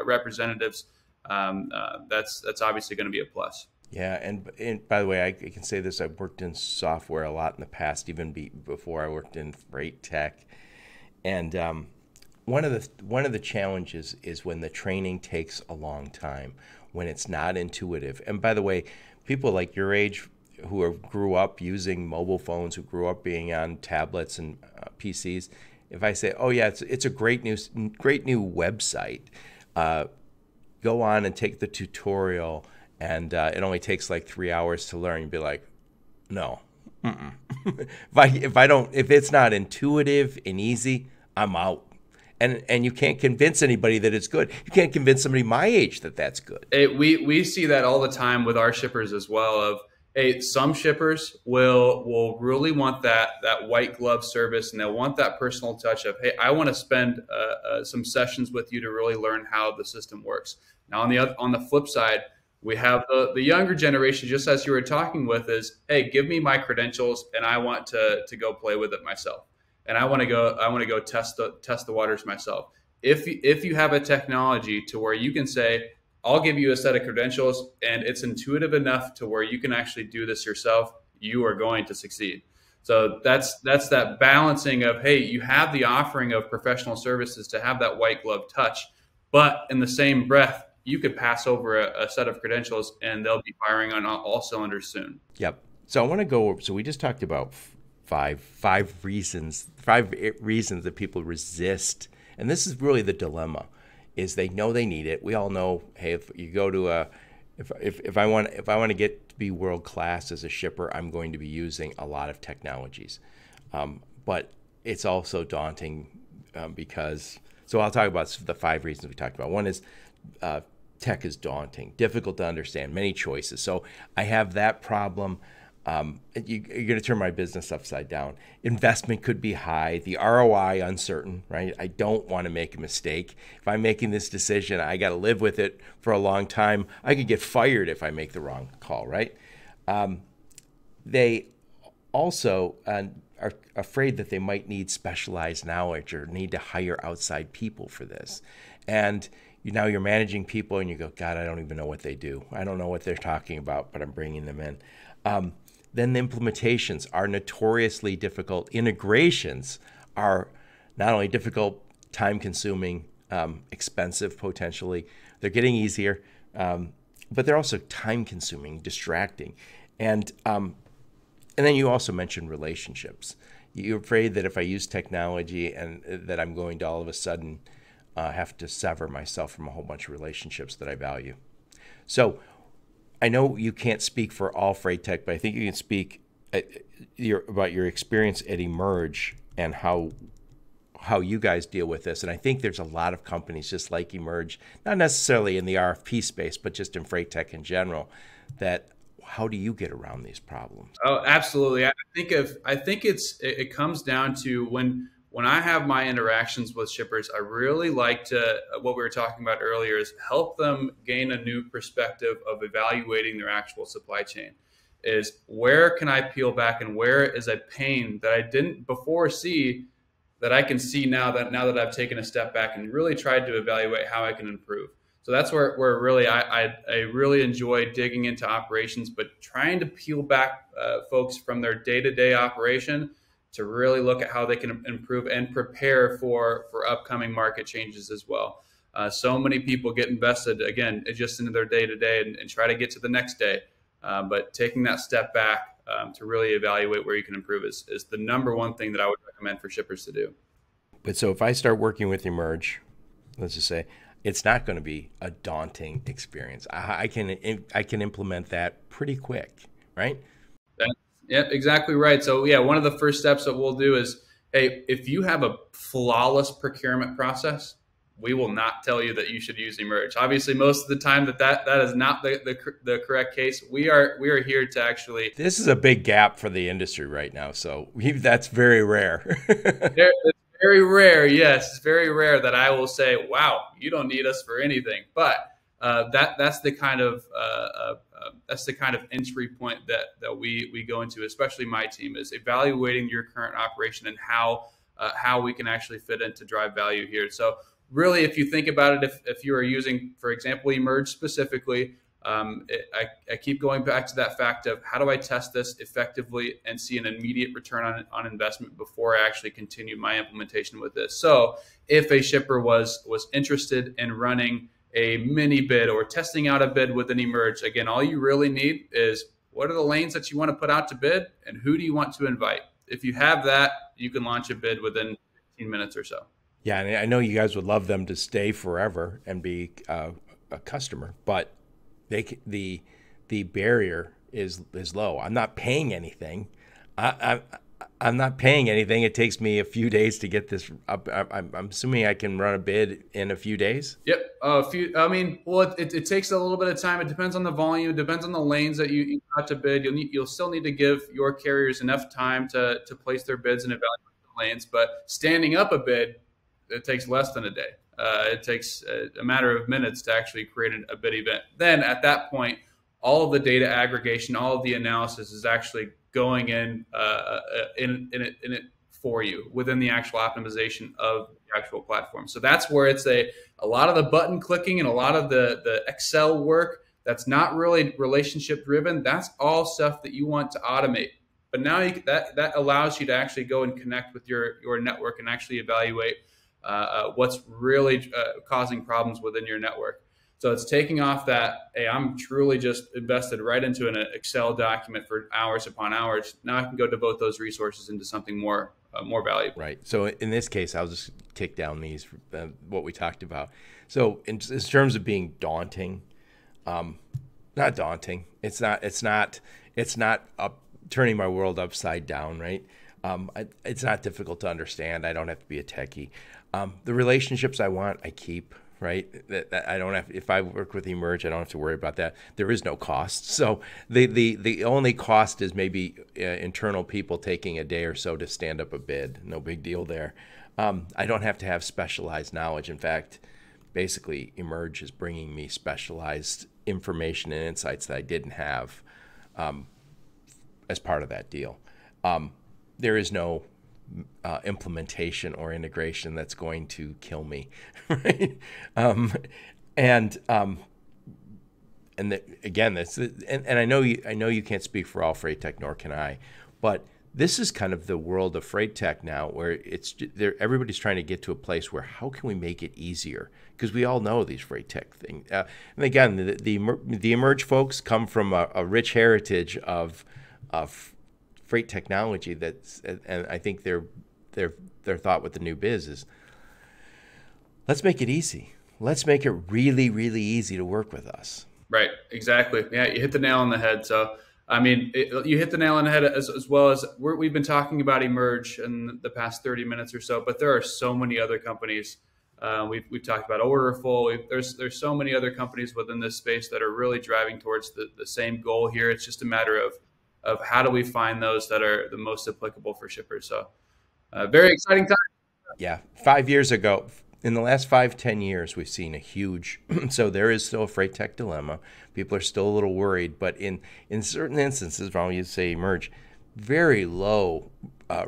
representatives. That's obviously going to be a plus. Yeah, and by the way, I can say this: I've worked in software a lot in the past, even before I worked in FreightTech, and one of the challenges is when the training takes a long time, when it's not intuitive. And by the way, people like your age who grew up using mobile phones, who grew up being on tablets and PCs, if I say, oh yeah, it's a great new website, go on and take the tutorial, and it only takes like 3 hours to learn, you'd be like, no. If it's not intuitive and easy, I'm out. And you can't convince anybody that it's good. You can't convince somebody my age that that's good. We see that all the time with our shippers as well. Of hey, some shippers will really want that white glove service, and they'll want that personal touch of, hey, I want to spend some sessions with you to really learn how the system works. Now on the flip side, we have the younger generation, just as you were talking with, is, hey, give me my credentials and I want to go play with it myself. And I want to go test the waters myself. If you have a technology to where you can say, I'll give you a set of credentials and it's intuitive enough to where you can actually do this yourself, you are going to succeed. So that's that balancing of, hey, you have the offering of professional services to have that white glove touch, but in the same breath, you could pass over a set of credentials and they'll be firing on all cylinders soon. Yep. So I want to go over, so we just talked about five reasons that people resist, and this is really the dilemma: is they know they need it. We all know, hey, if you go to if I want to get to be world class as a shipper, I'm going to be using a lot of technologies, but it's also daunting because. So I'll talk about the 5 reasons we talked about. One is tech is daunting, difficult to understand, many choices. So I have that problem. You're going to turn my business upside down. Investment could be high, the ROI uncertain, right? I don't want to make a mistake. If I'm making this decision, I got to live with it for a long time. I could get fired if I make the wrong call, right? They also are afraid that they might need specialized knowledge or need to hire outside people for this. And now you're managing people and you go, God, I don't even know what they do. I don't know what they're talking about, but I'm bringing them in. Then the implementations are notoriously difficult. Integrations are not only difficult, time-consuming, expensive potentially. They're getting easier, but they're also time-consuming, distracting. And then you also mentioned relationships. You're afraid that if I use technology and that I'm going to all of a sudden have to sever myself from a whole bunch of relationships that I value. So I know you can't speak for all FreightTech, but I think you can speak about your experience at Emerge and how you guys deal with this. And I think there's a lot of companies just like Emerge, not necessarily in the RFP space, but just in FreightTech in general, that how do you get around these problems? Oh, absolutely. I think it comes down to when I have my interactions with shippers, I really like to, what we were talking about earlier, is help them gain a new perspective of evaluating their actual supply chain. Is where can I peel back and where is a pain that I didn't before see that I can see now that I've taken a step back and really tried to evaluate how I can improve. So that's where really I really enjoy digging into operations, but trying to peel back folks from their day-to-day operation to really look at how they can improve and prepare for upcoming market changes as well. So many people get invested, again, just into their day-to-day and try to get to the next day. But taking that step back to really evaluate where you can improve is the number one thing that I would recommend for shippers to do. But so if I start working with Emerge, let's just say, it's not going to be a daunting experience. I can implement that pretty quick, right? Yep, exactly right. So yeah, one of the first steps that we'll do is, hey, if you have a flawless procurement process, we will not tell you that you should use Emerge. Obviously, most of the time that is not the correct case. We are here to actually. This is a big gap for the industry right now, so that's very rare. It's very rare, yes, it's very rare that I will say, "Wow, you don't need us for anything." But that's the kind of entry point that we go into, especially my team, is evaluating your current operation and how we can actually fit in to drive value here. So really, if you think about it, if you are using, for example, Emerge specifically, I keep going back to that fact of how do I test this effectively and see an immediate return on investment before I actually continue my implementation with this. So if a shipper was interested in running a mini bid or testing out a bid with an Emerge, again, all you really need is what are the lanes that you want to put out to bid and who do you want to invite? If you have that, you can launch a bid within 15 minutes or so. Yeah, and I know you guys would love them to stay forever and be a customer, but the barrier is low. I'm not paying anything. I'm not paying anything. It takes me a few days to get this up. I'm assuming I can run a bid in a few days. Yep, it takes a little bit of time. It depends on the volume. It depends on the lanes that you got to bid. You'll still need to give your carriers enough time to place their bids and evaluate the lanes. But standing up a bid, it takes less than a day. It takes a matter of minutes to actually create a bid event. Then at that point, all of the data aggregation, all of the analysis is actually going in it for you within the actual optimization of the actual platform. So that's where it's a lot of the button clicking and a lot of the Excel work that's not really relationship driven. That's all stuff that you want to automate. But now that allows you to actually go and connect with your network and actually evaluate what's really causing problems within your network. So it's taking off that, hey, I'm truly just invested right into an Excel document for hours upon hours. Now I can go devote those resources into something more valuable. Right. So in this case, I'll just take down these, what we talked about. So in terms of being daunting, not daunting. It's not turning my world upside down, right? It's not difficult to understand. I don't have to be a techie. The relationships I want, I keep. right? That I don't have. If I work with Emerge, I don't have to worry about that. There is no cost. So the only cost is maybe internal people taking a day or so to stand up a bid. No big deal there. I don't have to have specialized knowledge. In fact, basically, Emerge is bringing me specialized information and insights that I didn't have as part of that deal. There is no implementation or integration that's going to kill me, right? And again, that's and I know you can't speak for all FreightTech, nor can I, but this is kind of the world of FreightTech now, where everybody's trying to get to a place where how can we make it easier? Because we all know these FreightTech things. And again, the Emerge folks come from a rich heritage of freight technology. And I think their thought with the new biz is, let's make it easy. Let's make it really, really easy to work with us. Right. Exactly. Yeah, you hit the nail on the head. So, I mean, you hit the nail on the head as well as we've been talking about Emerge in the past 30 minutes or so, but there are so many other companies. We've talked about Orderful. There's so many other companies within this space that are really driving towards the same goal here. It's just a matter of how do we find those that are the most applicable for shippers. So very exciting time. Yeah. 5 years ago, in the last 5-10 years, we've seen a huge, so there is still a FreightTech dilemma. People are still a little worried, but in certain instances, Ron, you say Emerge, very low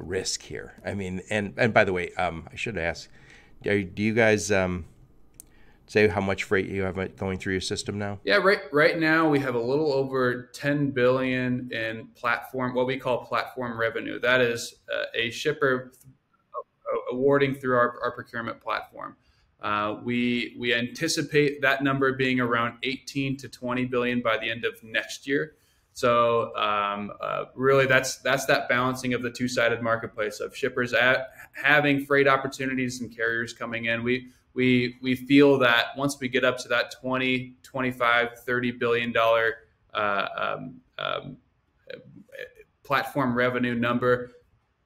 risk here. I mean, and by the way, I should ask, do you guys say how much freight you have going through your system now? Yeah, right now we have a little over 10 billion in platform, what we call platform revenue. That is a shipper awarding through our procurement platform. We anticipate that number being around 18 to 20 billion by the end of next year. So really, that's that balancing of the two-sided marketplace of shippers having freight opportunities and carriers coming in. We feel that once we get up to that 20, 25, $30 billion platform revenue number,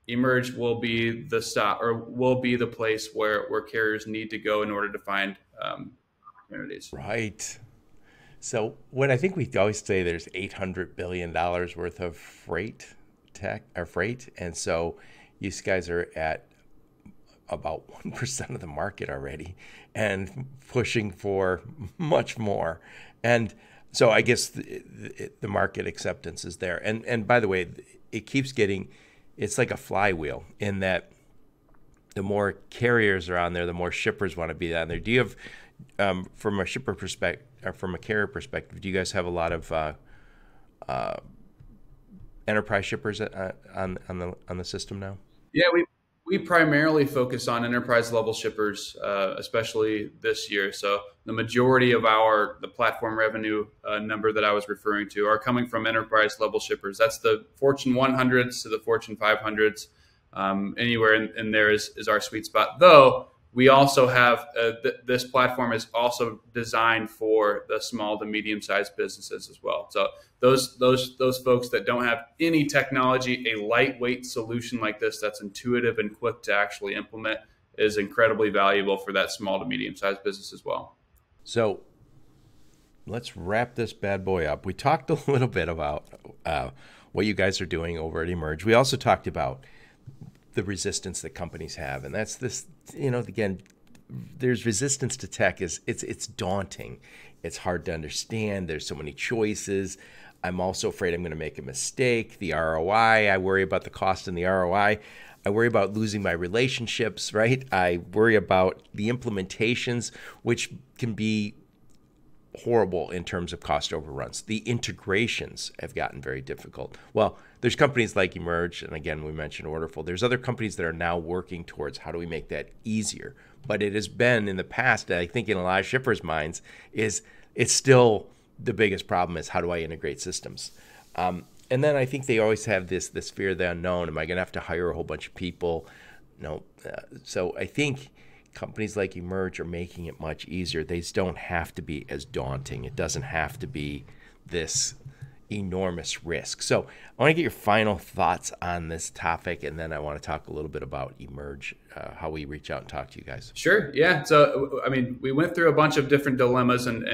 Emerge will be the stop, or will be the place where carriers need to go in order to find opportunities. Right. So what I think we always say, there's $800 billion worth of freight, and so you guys are at about 1% of the market already, and pushing for much more. And so I guess the market acceptance is there. And by the way, it keeps getting. It's like a flywheel in that the more carriers are on there, the more shippers want to be on there. Do you have, from a shipper perspective, or from a carrier perspective, do you guys have a lot of enterprise shippers on the system now? Yeah, we primarily focus on enterprise level shippers, especially this year. So the majority of the platform revenue number that I was referring to are coming from enterprise level shippers. That's the Fortune 100s to the Fortune 500s. Anywhere in there is our sweet spot. Though we also have this platform is also designed for the small to medium sized businesses as well. So those folks that don't have any technology, a lightweight solution like this that's intuitive and quick to actually implement is incredibly valuable for that small to medium sized business as well. So let's wrap this bad boy up. We talked a little bit about what you guys are doing over at Emerge. We also talked about the resistance that companies have, and that's this. Again, there's resistance to tech. It's daunting. It's hard to understand. There's so many choices. I'm also afraid I'm going to make a mistake. The ROI, I worry about the cost and the ROI. I worry about losing my relationships, right? I worry about the implementations, which can be horrible in terms of cost overruns. The integrations have gotten very difficult. Well, there's companies like Emerge, and again, we mentioned Orderful. There's other companies that are now working towards how do we make that easier. But it has been in the past, I think in a lot of shippers' minds, it's still the biggest problem is how do I integrate systems? And then I think they always have this fear of the unknown. Am I going to have to hire a whole bunch of people? No. So I think companies like Emerge are making it much easier. They just don't have to be as daunting. It doesn't have to be this enormous risk. So I want to get your final thoughts on this topic, and then I want to talk a little bit about Emerge, how we reach out and talk to you guys. Sure. Yeah. So, I mean, we went through a bunch of different dilemmas and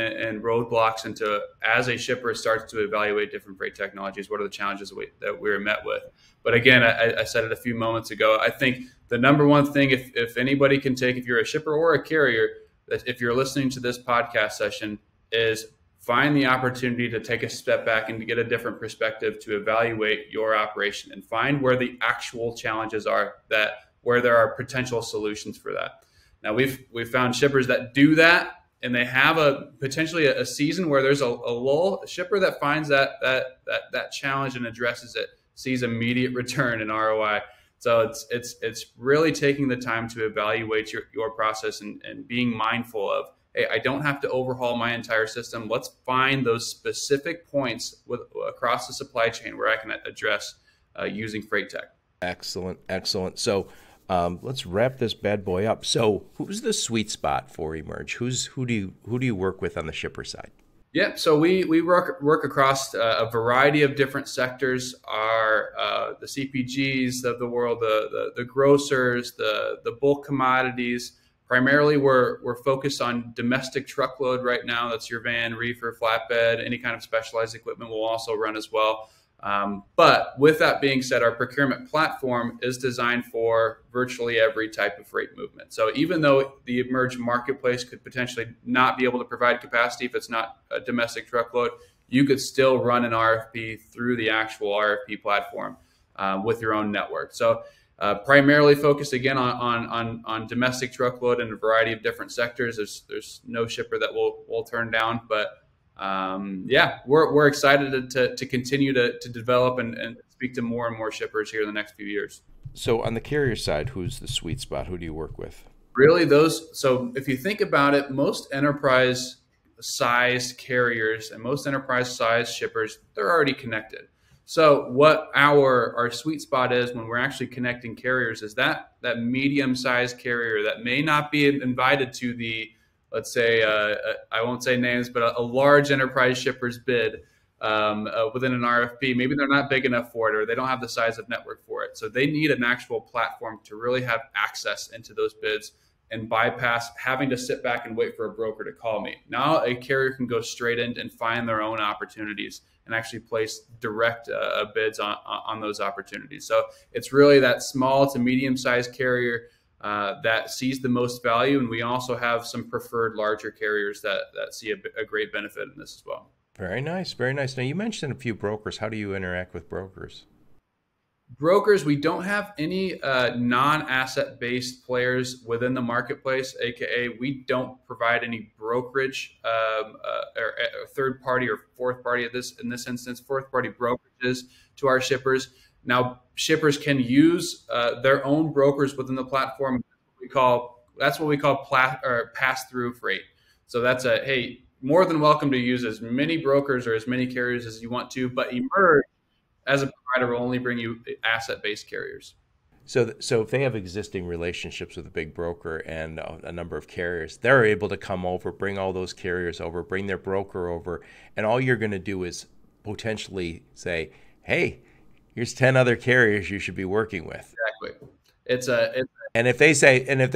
roadblocks into as a shipper starts to evaluate different freight technologies. What are the challenges that we're met with? But again, I said it a few moments ago. I think the number one thing, if anybody can take, if you're a shipper or a carrier, that if you're listening to this podcast session, is find the opportunity to take a step back and to get a different perspective to evaluate your operation and find where the actual challenges are, where there are potential solutions for that. Now we've found shippers that do that, and they have potentially a season where there's a lull. A shipper that finds that challenge and addresses it sees immediate return in ROI. So it's really taking the time to evaluate your process and being mindful of, hey, I don't have to overhaul my entire system. Let's find those specific points across the supply chain where I can address using FreightTech. Excellent, excellent. So let's wrap this bad boy up. So who's the sweet spot for Emerge? Who do you work with on the shipper side? Yeah, so we work across a variety of different sectors. The CPGs of the world, the grocers, the bulk commodities. Primarily, we're focused on domestic truckload right now. That's your van, reefer, flatbed, any kind of specialized equipment will also run as well. But with that being said, our procurement platform is designed for virtually every type of freight movement. So even though the Emerge marketplace could potentially not be able to provide capacity if it's not a domestic truckload, you could still run an RFP through the actual RFP platform with your own network. So primarily focused again on domestic truckload in a variety of different sectors. There's no shipper that we'll turn down, but yeah, we're excited to continue to develop and speak to more and more shippers here in the next few years. So on the carrier side, who's the sweet spot? Who do you work with? Really so if you think about it, most enterprise sized carriers and most enterprise sized shippers, they're already connected. So what our sweet spot is when we're actually connecting carriers is that medium-sized carrier that may not be invited to the, let's say, I won't say names, but a large enterprise shipper's bid within an RFP. Maybe they're not big enough for it, or they don't have the size of network for it. So they need an actual platform to really have access into those bids and bypass having to sit back and wait for a broker to call me. Now a carrier can go straight in and find their own opportunities and actually place direct bids on those opportunities. So it's really that small to medium-sized carrier that sees the most value. And we also have some preferred larger carriers that see a great benefit in this as well. Very nice, very nice. Now you mentioned a few brokers. How do you interact with brokers? Brokers, we don't have any non-asset based players within the marketplace, aka we don't provide any brokerage or third party or fourth party in this instance, fourth party brokerages to our shippers. Now, shippers can use their own brokers within the platform. That's what we call pass through freight. So that's hey, more than welcome to use as many brokers or as many carriers as you want to, but Emerge as a provider will only bring you asset-based carriers. So if they have existing relationships with a big broker and a number of carriers, they're able to come over, bring all those carriers over, bring their broker over, and all you're going to do is potentially say, hey, here's 10 other carriers you should be working with. Exactly. And if they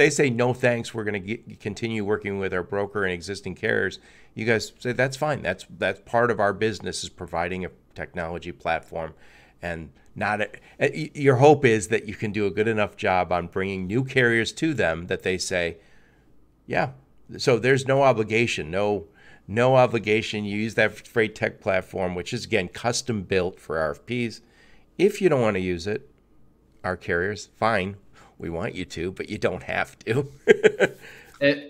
say no thanks, we're going to continue working with our broker and existing carriers, you guys say that's fine. That's part of our business, is providing a technology platform, and your hope is that you can do a good enough job on bringing new carriers to them that they say, yeah. So there's no obligation, no obligation. You use that FreightTech platform, which is again custom built for RFPs. If you don't want to use it, our carriers, fine. We want you to, but you don't have to.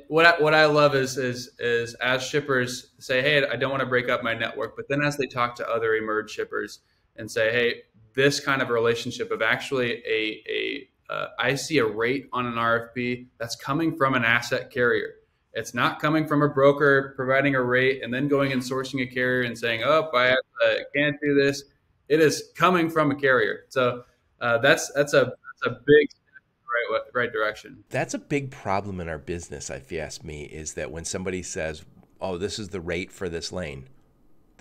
What I love is as shippers say, hey, I don't want to break up my network, but then as they talk to other Emerge shippers and say, hey, this kind of a relationship of actually I see a rate on an RFP that's coming from an asset carrier. It's not coming from a broker providing a rate and then going and sourcing a carrier and saying, oh, I can't do this. It is coming from a carrier. So that's a big right direction. That's a big problem in our business, if you ask me, is that when somebody says, oh, this is the rate for this lane,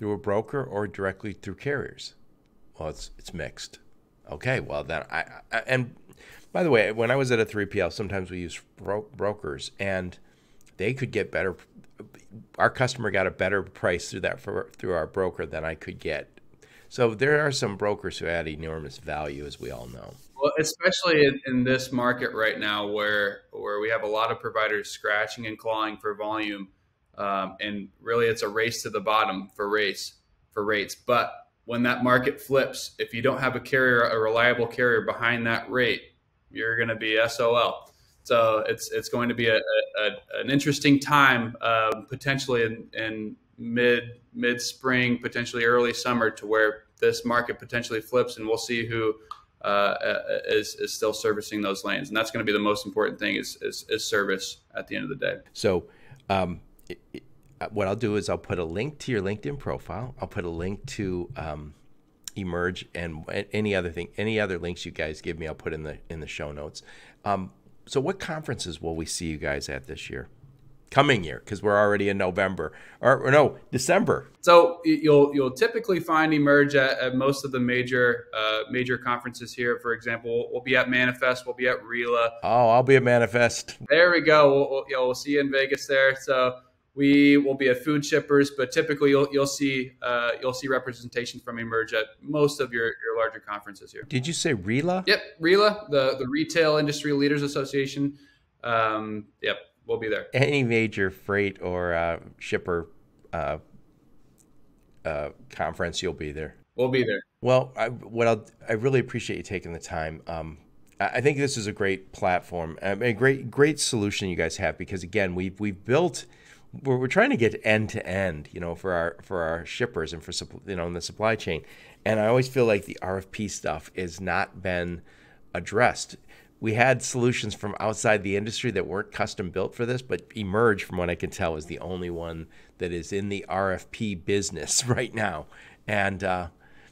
through a broker or directly through carriers? Well, it's mixed. Okay, well then and by the way, when I was at a 3PL, sometimes we used brokers, and they could get better. Our customer got a better price through our broker than I could get. So there are some brokers who add enormous value, as we all know. Well, especially in this market right now, where we have a lot of providers scratching and clawing for volume, and really it's a race to the bottom for rates. But when that market flips, if you don't have a reliable carrier behind that rate, you're going to be SOL. So it's going to be an interesting time, potentially in mid spring, potentially early summer, to where this market potentially flips, and we'll see who is still servicing those lanes. And that's going to be the most important thing is service at the end of the day. So what I'll do is I'll put a link to your LinkedIn profile. I'll put a link to Emerge, and any other links you guys give me, I'll put in the show notes. So what conferences will we see you guys at this year? Coming year, because we're already in November, or no, December. So you'll typically find Emerge at most of the major conferences here. For example, we'll be at Manifest, we'll be at RELA. Oh, I'll be at Manifest. There we go. We'll see you in Vegas there. So we will be at Food Shippers, but typically you'll see representation from Emerge at most of your larger conferences here. Did you say RELA? Yep, RELA, the Retail Industry Leaders Association. Yep. We'll be there. Any major freight or shipper conference, you'll be there. We'll be there. Well, I really appreciate you taking the time. I think this is a great platform, a great solution you guys have, because again, we've built. We're trying to get end to end, for our shippers and for in the supply chain, and I always feel like the RFP stuff has not been addressed. We had solutions from outside the industry that weren't custom built for this, but Emerge, from what I can tell, is the only one that is in the RFP business right now, and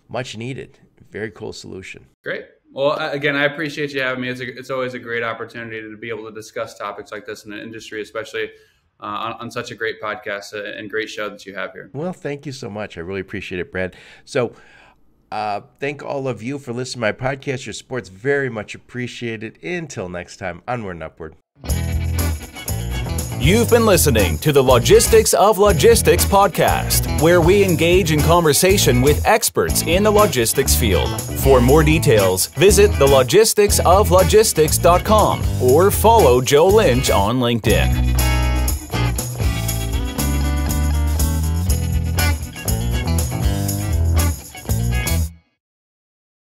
much needed. Very cool solution. Great. Well, again, I appreciate you having me. It's always a great opportunity to be able to discuss topics like this in the industry, especially on such a great podcast and great show that you have here. Well, thank you so much. I really appreciate it, Brad. So thank all of you for listening to my podcast. Your support's very much appreciated. Until next time, onward and upward. You've been listening to the Logistics of Logistics podcast, where we engage in conversation with experts in the logistics field. For more details, visit thelogisticsoflogistics.com or follow Joe Lynch on LinkedIn.